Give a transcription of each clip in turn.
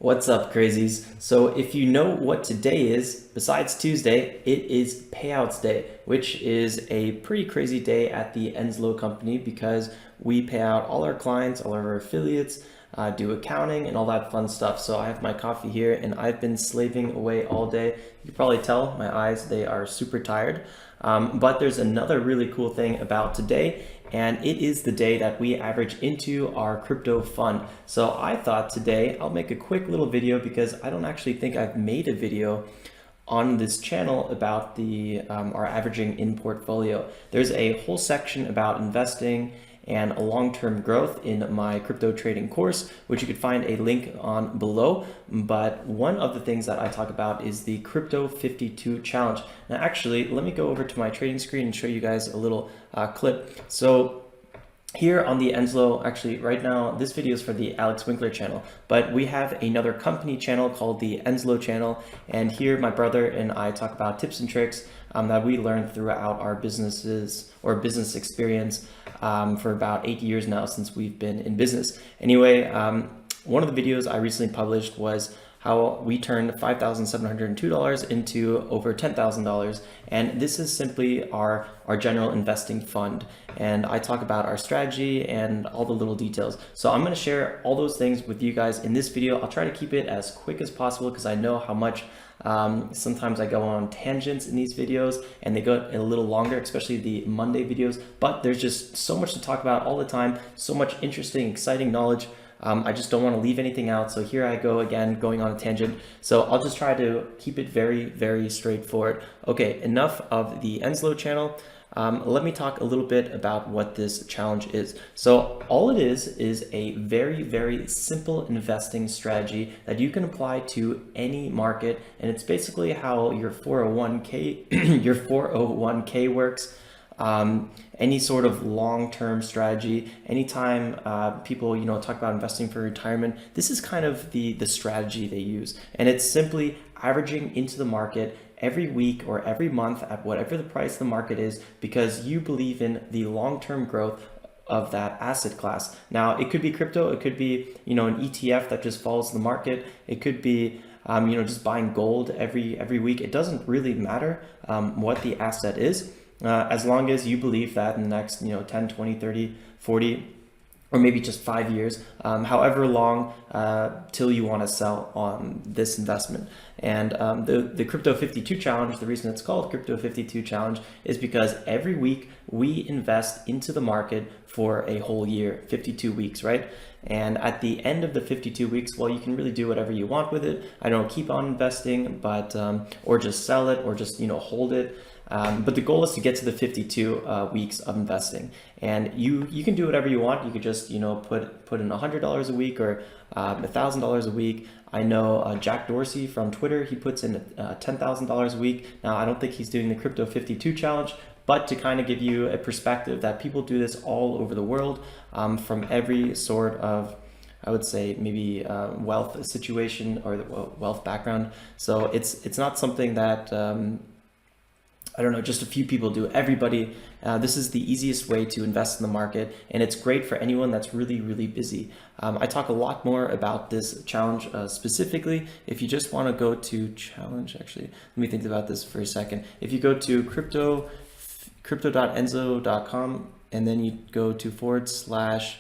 What's up, crazies? So, if you know what today is, besides Tuesday, it is Payouts Day, which is a pretty crazy day at the Enslow company because we pay out all our clients, all of our affiliates, do accounting, and all that fun stuff. So, I have my coffee here and I've been slaving away all day. You can probably tell my eyes, they are super tired. But there's another really cool thing about today, and it is the day that we average into our crypto fund. So I thought today I'll make a quick little video because I don't actually think I've made a video on this channel about the our averaging in portfolio. There's a whole section about investing and a long-term growth in my crypto trading course, which you could find a link on below. But one of the things that I talk about is the Crypto 52 challenge. Now, actually, let me go over to my trading screen and show you guys a little clip. So here on the Enslow, actually right now, this video is for the Alex Winkler channel, but we have another company channel called the Enslow channel. And here my brother and I talk about tips and tricks that we learned throughout our businesses or business experience for about 8 years now since we've been in business. Anyway, one of the videos I recently published was how we turned $5,702 into over $10,000. And this is simply our general investing fund. And I talk about our strategy and all the little details. So I'm gonna share all those things with you guys in this video. I'll try to keep it as quick as possible because I know how much sometimes I go on tangents in these videos and they go a little longer, especially the Monday videos, but there's just so much to talk about all the time, so much interesting, exciting knowledge. I just don't want to leave anything out. So here I go again, going on a tangent. So I'll just try to keep it very, very straightforward. Okay, enough of the Enslow channel. Let me talk a little bit about what this challenge is. So all it is a very, very simple investing strategy that you can apply to any market. And it's basically how your 401k, your 401k works. Any sort of long-term strategy, anytime people talk about investing for retirement, this is kind of the strategy they use. And it's simply averaging into the market every week or every month at whatever the price of the market is because you believe in the long-term growth of that asset class. Now, it could be crypto, it could be an ETF that just follows the market, it could be just buying gold every week. It doesn't really matter what the asset is. As long as you believe that in the next 10, 20, 30, 40, or maybe just 5 years, however long till you want to sell on this investment. And the Crypto 52 challenge, the reason it's called Crypto 52 challenge is because every week we invest into the market for a whole year, 52 weeks, right? And at the end of the 52 weeks, well, you can really do whatever you want with it. I don't keep on investing, but or just sell it or just hold it. But the goal is to get to the 52 weeks of investing, and you can do whatever you want. You could just put in $100 a week or $1,000 a week. I know Jack Dorsey from Twitter, he puts in $10,000 a week. Now I don't think he's doing the Crypto 52 challenge, but to kind of give you a perspective that people do this all over the world from every sort of, I would say, maybe wealth situation or the wealth background. So it's not something that I don't know, just a few people do. Everybody, this is the easiest way to invest in the market, and it's great for anyone that's really, really busy. I talk a lot more about this challenge specifically. If you just want to go to challenge, actually, let me think about this for a second. If you go to crypto.enzo.com and then you go to /challenge,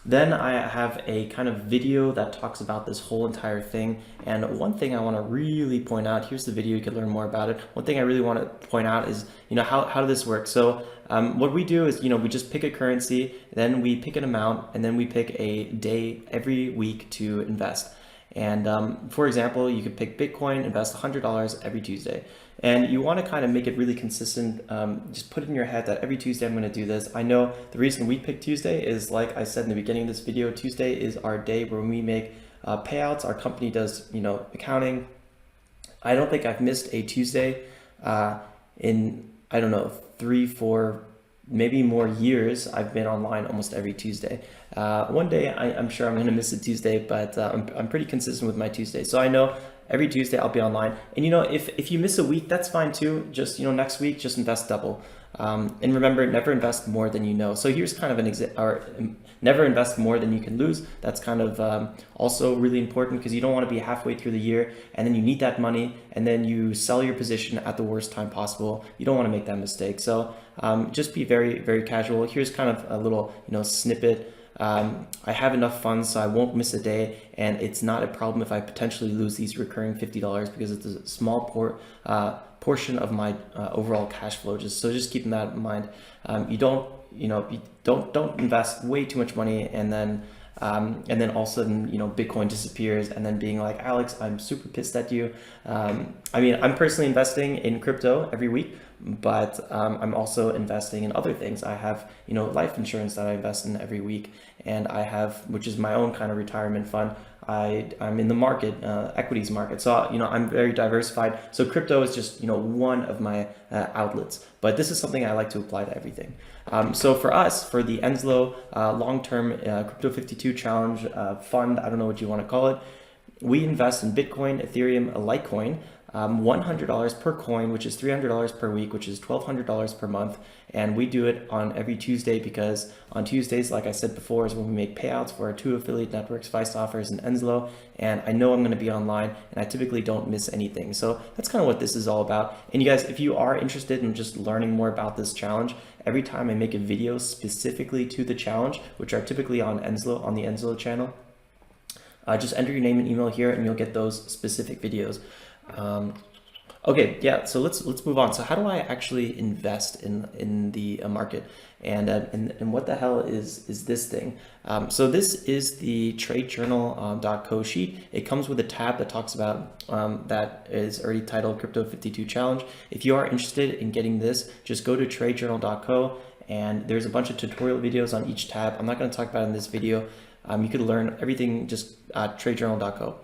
then I have a kind of video that talks about this whole entire thing. And one thing I want to really point out, here's the video, you can learn more about it. One thing I really want to point out is, how does this work? So what we do is, we just pick a currency, then we pick an amount, and then we pick a day every week to invest. And for example, you could pick Bitcoin, invest $100 every Tuesday. And you want to kind of make it really consistent. Just put it in your head that every Tuesday I'm going to do this. I know the reason we pick Tuesday is, like I said in the beginning of this video, Tuesday is our day where we make payouts. Our company does, accounting. I don't think I've missed a Tuesday in, I don't know, 3, 4, maybe more years. I've been online almost every Tuesday. One day I'm sure I'm going to miss a Tuesday, but I'm pretty consistent with my Tuesday. So I know every Tuesday I'll be online. And if you miss a week, that's fine too. Just next week, just invest double. And remember, never invest more than you know. So here's kind of never invest more than you can lose. That's kind of also really important, because you don't want to be halfway through the year and then you need that money and then you sell your position at the worst time possible. You don't want to make that mistake. So just be very, very casual. Here's kind of a little, snippet. I have enough funds so I won't miss a day, and it's not a problem if I potentially lose these recurring $50 because it's a small portion of my overall cash flow. Just keeping that in mind. You don't invest way too much money and then all of a sudden Bitcoin disappears and then being like, Alex, I'm super pissed at you. I'm personally investing in crypto every week, but I'm also investing in other things. I have life insurance that I invest in every week, and I have, which is my own kind of retirement fund. I'm in the market, equities market. So, I'm very diversified. So crypto is just, one of my outlets, but this is something I like to apply to everything. So for us, for the Enslow long-term Crypto 52 challenge fund, I don't know what you want to call it, we invest in Bitcoin, Ethereum, Litecoin, $100 per coin, which is $300 per week, which is $1,200 per month. And we do it on every Tuesday because on Tuesdays, like I said before, is when we make payouts for our 2 affiliate networks, Offers and Enslow. And I know I'm going to be online, and I typically don't miss anything. So that's kind of what this is all about. And you guys, if you are interested in just learning more about this challenge, every time I make a video specifically to the challenge, which are typically on Enslow, on the Enslow channel, just enter your name and email here and you'll get those specific videos. Okay, yeah, so let's move on. So how do I actually invest in the market, and what the hell is this thing? So this is the tradejournal.co sheet. It comes with a tab that talks about that is already titled Crypto 52 Challenge. If you are interested in getting this, just go to tradejournal.co, and there's a bunch of tutorial videos on each tab. I'm not going to talk about it in this video. You could learn everything just at tradejournal.co.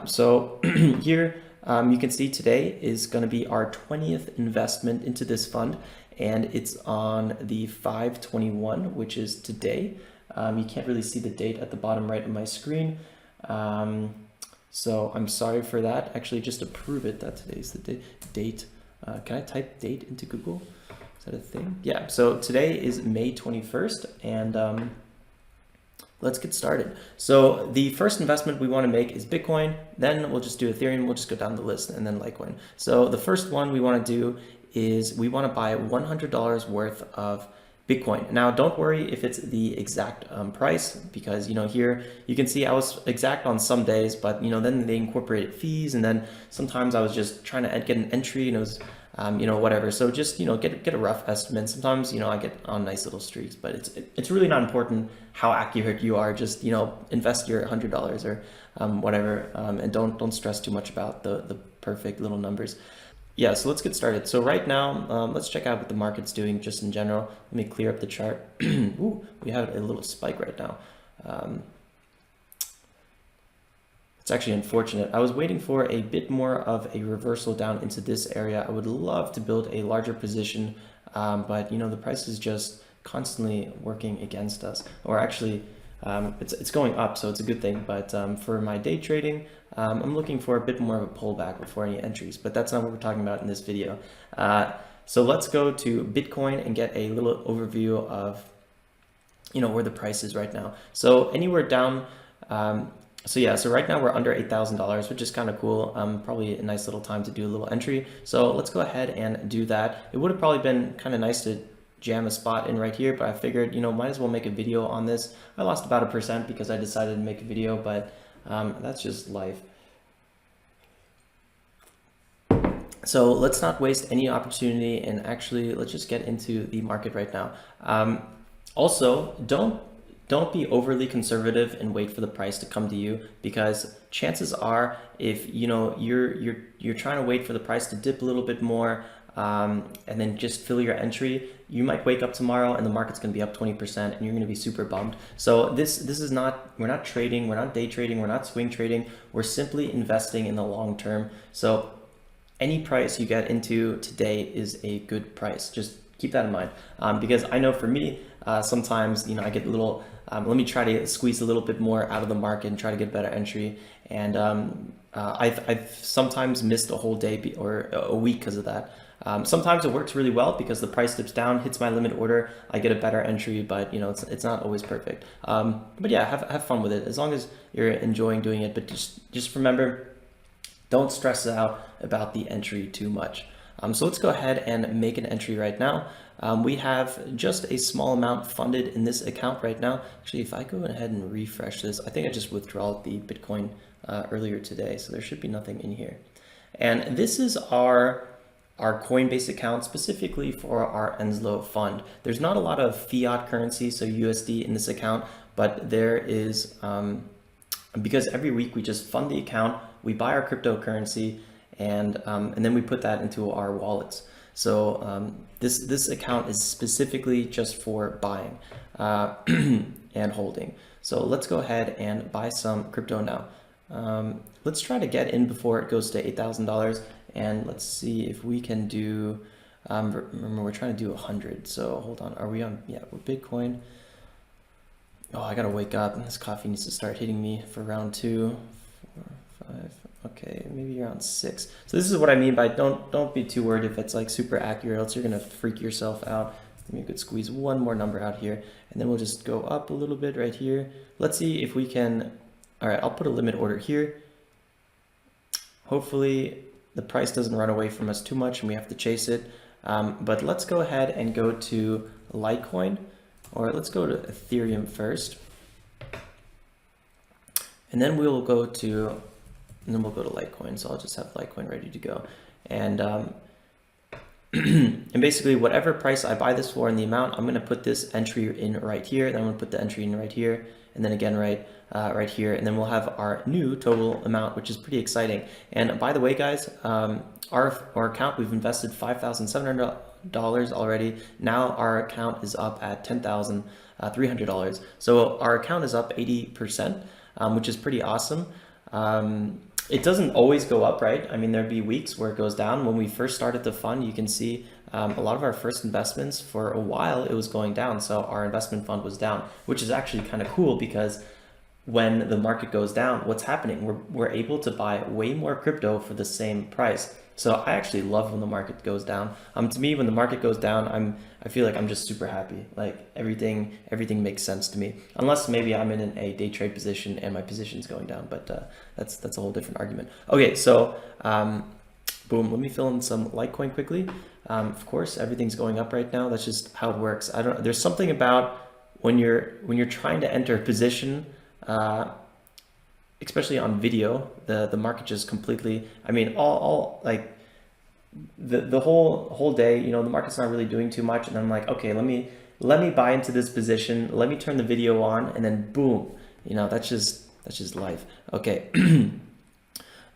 So here you can see today is going to be our 20th investment into this fund, and it's on the 5/21, which is today. You can't really see the date at the bottom right of my screen, so I'm sorry for that. Actually, just to prove it that today's the date, can I type date into Google? Is that a thing? Yeah, so today is May 21st, and let's get started. So the first investment we want to make is Bitcoin, then we'll just do Ethereum, we'll just go down the list, and then Litecoin. So the first one we want to do is we want to buy $100 worth of Bitcoin. Now, don't worry if it's the exact price, because here you can see I was exact on some days, but then they incorporated fees, and then sometimes I was just trying to get an entry and it was whatever. So just get a rough estimate. Sometimes I get on nice little streaks, but it's really not important how accurate you are. Just invest your $100 or whatever, and don't stress too much about the perfect little numbers. Yeah, so let's get started. So right now, let's check out what the market's doing just in general. Let me clear up the chart. Ooh, we have a little spike right now. It's actually unfortunate. I was waiting for a bit more of a reversal down into this area. I would love to build a larger position, but the price is just constantly working against us. Or actually, it's going up, so it's a good thing. But for my day trading, I'm looking for a bit more of a pullback before any entries, but that's not what we're talking about in this video. So let's go to Bitcoin and get a little overview of where the price is right now. So anywhere down, so right now we're under $8,000, which is kind of cool. Probably a nice little time to do a little entry. So let's go ahead and do that. It would have probably been kind of nice to jam a spot in right here, but I figured, might as well make a video on this. I lost about 1% because I decided to make a video, but that's just life. So let's not waste any opportunity, and actually let's just get into the market right now. Also, don't be overly conservative and wait for the price to come to you, because chances are, if you're trying to wait for the price to dip a little bit more, and then just fill your entry, you might wake up tomorrow and the market's going to be up 20% and you're going to be super bummed. So this is not, we're not trading, we're not day trading, we're not swing trading, we're simply investing in the long term. So any price you get into today is a good price. Just keep that in mind, because I know for me, sometimes I get a little let me try to squeeze a little bit more out of the market and try to get better entry, and I've sometimes missed a whole day or a week because of that. Sometimes it works really well because the price dips down, hits my limit order, I get a better entry, but you know it's not always perfect. But yeah, have fun with it as long as you're enjoying doing it. But just remember, don't stress out about the entry too much. So let's go ahead and make an entry right now. We have just a small amount funded in this account right now. Actually, if I go ahead and refresh this, I think I just withdrew the Bitcoin earlier today, so there should be nothing in here. And this is our Coinbase account specifically for our Enslow fund. There's not a lot of fiat currency, so USD in this account, but there is, because every week we just fund the account, we buy our cryptocurrency, and then we put that into our wallets. So this account is specifically just for buying and holding. So let's go ahead and buy some crypto now. Let's try to get in before it goes to $8,000, and let's see if we can do, remember we're trying to do 100, so hold on, are we on, yeah, we're Bitcoin. Oh, I gotta wake up, this coffee needs to start hitting me for round 2, 4, 5, okay, maybe around 6. So this is what I mean by don't be too worried if it's like super accurate, else you're gonna freak yourself out. Maybe you could squeeze one more number out here, and then we'll just go up a little bit right here. Let's see if we can, all right, I'll put a limit order here. Hopefully the price doesn't run away from us too much and we have to chase it. But let's go ahead and go to Litecoin, or let's go to Ethereum first. And then we'll go to Litecoin. So I'll just have Litecoin ready to go. And and basically whatever price I buy this for and the amount, I'm going to put this entry in right here. Then I'm going to put the entry in right here. And then again, right here. And then we'll have our new total amount, which is pretty exciting. And by the way, guys, our account, we've invested $5,700 already. Now our account is up at $10,300. So our account is up 80%, which is pretty awesome. It doesn't always go up, right? I mean, there'd be weeks where it goes down. When we first started the fund, you can see a lot of our first investments, for a while, it was going down. So our investment fund was down, which is actually kind of cool because when the market goes down, what's happening? We're able to buy way more crypto for the same price. So I actually love when the market goes down. To me, when the market goes down, I feel like I'm just super happy. Like everything makes sense to me. Unless maybe I'm in a day trade position and my position's going down, but that's a whole different argument. Okay, so boom, let me fill in some Litecoin quickly. Of course, everything's going up right now. That's just how it works. There's something about when you're trying to enter a position, especially on video, the market just completely, I mean, all like the whole day, you know, the market's not really doing too much, and I'm like, okay, let me buy into this position, let me turn the video on, and then boom, you know, that's just life. Okay.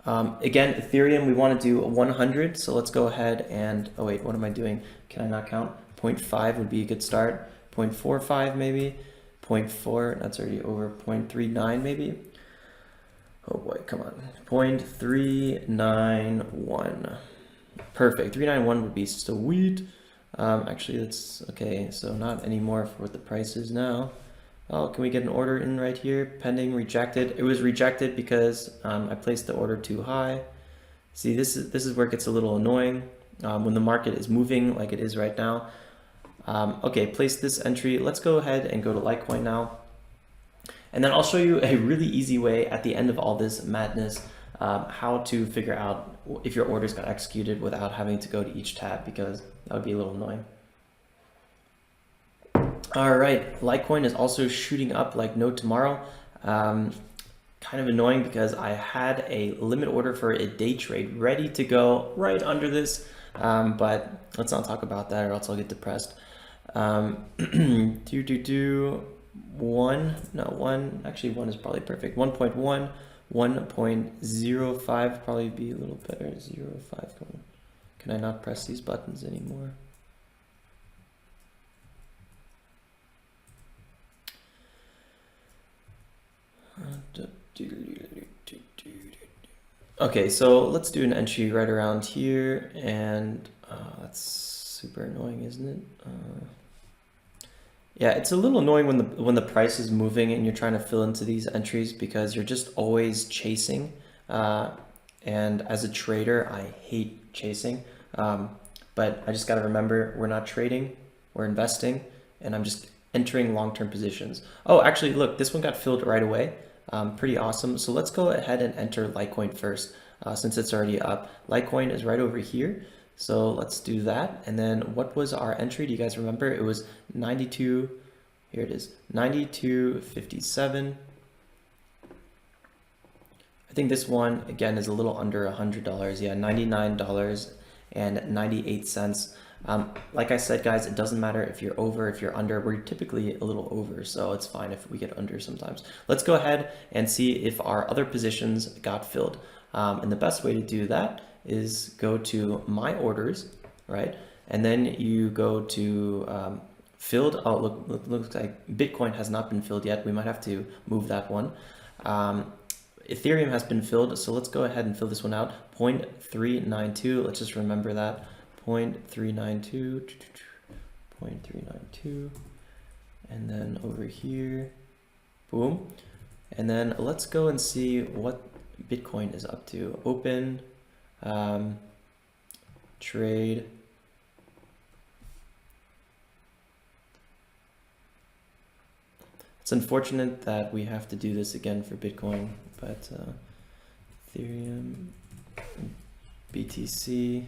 Again, Ethereum, we want to do 100, so let's go ahead and, oh wait, what am I doing? Can I not count? 0.5 would be a good start. 0.45 maybe. 0.4, that's already over. 0.39 maybe. Oh boy, come on. 0.391. Perfect. 391 would be sweet. Actually, that's okay. So not anymore for what the price is now. Oh, can we get an order in right here? Pending, rejected. It was rejected because I placed the order too high. See, this is where it gets a little annoying when the market is moving like it is right now. Okay, place this entry. Let's go ahead and go to Litecoin now. And then I'll show you a really easy way at the end of all this madness how to figure out if your orders got executed without having to go to each tab, because that would be a little annoying. All right, Litecoin is also shooting up like no tomorrow. Kind of annoying because I had a limit order for a day trade ready to go right under this, but let's not talk about that or else I'll get depressed. One is probably perfect. 1.1, 1.05 probably be a little better. 0.5. Can I not press these buttons anymore? Okay, so let's do an entry right around here, and that's super annoying, isn't it? Yeah, it's a little annoying when the price is moving and you're trying to fill into these entries because you're just always chasing. And as a trader, I hate chasing. But I just got to remember we're not trading, we're investing, and I'm just entering long-term positions. Oh, actually, look, this one got filled right away. Pretty awesome. So let's go ahead and enter Litecoin first, since it's already up. Litecoin is right over here. So let's do that. And then what was our entry? Do you guys remember? It was 92. Here it is, 92.57. I think this one, again, is a little under $100. Yeah, $99.98. Like I said, guys, it doesn't matter if you're over, if you're under. We're typically a little over, so it's fine if we get under sometimes. Let's go ahead and see if our other positions got filled. And the best way to do that is go to My Orders, right? And then you go to filled. Oh, looks like Bitcoin has not been filled yet. We might have to move that one. Ethereum has been filled, so let's go ahead and fill this one out. 0.392, let's just remember that. 0.392, 0.392, and then over here, boom. And then let's go and see what Bitcoin is up to. Open, trade. It's unfortunate that we have to do this again for Bitcoin, but Ethereum, BTC.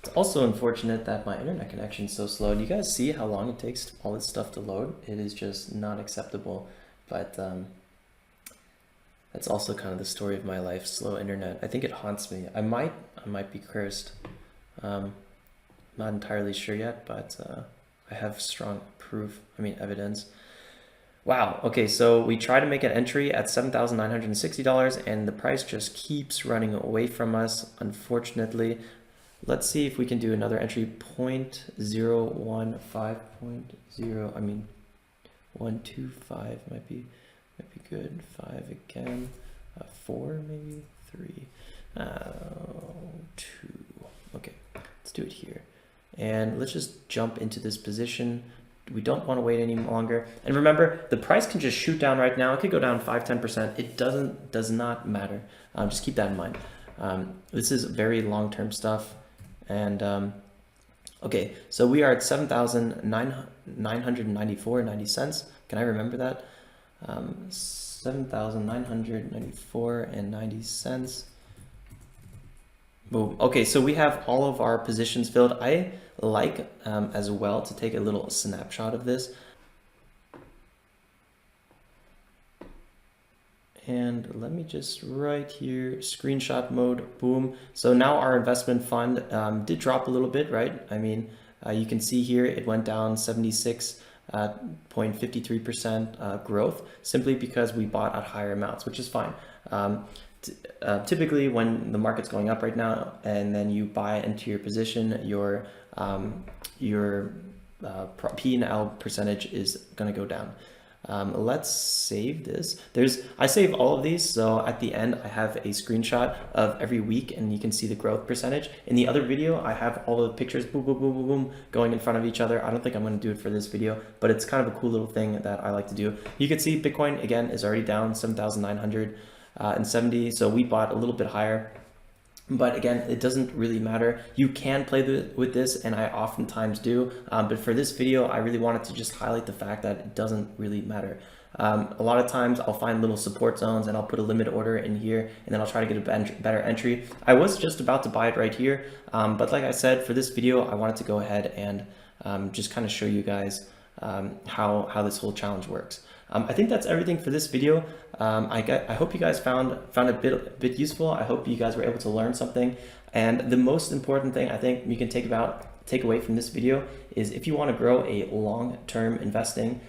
It's also unfortunate that my internet connection is so slow. Do you guys see how long it takes all this stuff to load? It is just not acceptable, but that's also kind of the story of my life, slow internet. I think it haunts me. I might be cursed. Not entirely sure yet, but I have strong proof, evidence. Wow, okay, so we try to make an entry at $7,960 and the price just keeps running away from us, unfortunately. Let's see if we can do another entry, 0.015.0, 125 might be good, 5 again, 4 maybe, 3, 2, okay, let's do it here. And let's just jump into this position. We don't want to wait any longer. And remember, the price can just shoot down right now. It could go down 5–10%. It does not matter. Just keep that in mind. This is very long-term stuff. And okay, so we are at 7,994.90 cents. Can I remember that? 7,994.90 cents. Boom. Okay, so we have all of our positions filled. I like as well to take a little snapshot of this. And let me just right here, screenshot mode, boom. So now our investment fund did drop a little bit, right? You can see here it went down 76.53% growth, simply because we bought at higher amounts, which is fine. Typically when the market's going up right now and then you buy into your position, your P&L percentage is going to go down. Let's save this. I save all of these, so at the end I have a screenshot of every week and you can see the growth percentage. In the other video I have all the pictures boom boom boom boom boom going in front of each other. I don't think I'm going to do it for this video, but it's kind of a cool little thing that I like to do. You can see Bitcoin again is already down 7,970, so we bought a little bit higher. But again, it doesn't really matter. You can play with this, and I oftentimes do. But for this video, I really wanted to just highlight the fact that it doesn't really matter. A lot of times I'll find little support zones and I'll put a limit order in here and then I'll try to get a better entry. I was just about to buy it right here. But like I said, for this video, I wanted to go ahead and just kind of show you guys how this whole challenge works. I think that's everything for this video. I hope you guys found it bit useful. I hope you guys were able to learn something. And the most important thing I think you can take away from this video is if you want to grow a long-term investment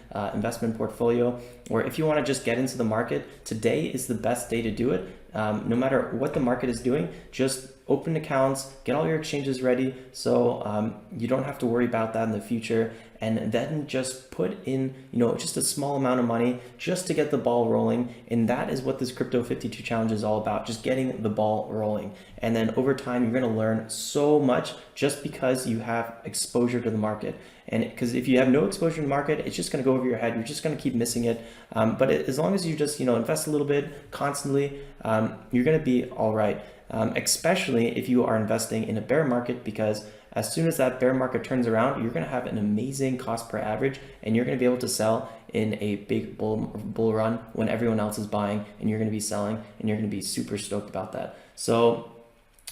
portfolio, or if you want to just get into the market, today is the best day to do it. No matter what the market is doing, just open accounts, get all your exchanges ready so you don't have to worry about that in the future, and then just put in just a small amount of money just to get the ball rolling. And that is what this Crypto 52 challenge is all about, just getting the ball rolling. And then over time you're going to learn so much just because you have exposure to the market. And because if you have no exposure to the market, it's just going to go over your head. You're just going to keep missing it. But as long as you just invest a little bit constantly, you're going to be all right. especially if you are investing in a bear market, because as soon as that bear market turns around, you're going to have an amazing cost per average, and you're going to be able to sell in a big bull run when everyone else is buying, and you're going to be selling, and you're going to be super stoked about that. So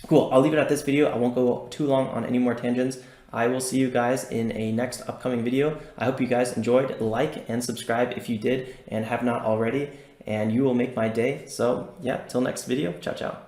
cool. I'll leave it at this video. I won't go too long on any more tangents. I will see you guys in a next upcoming video. I hope you guys enjoyed. Like and subscribe if you did and have not already, and you will make my day. So yeah, till next video. Ciao, ciao.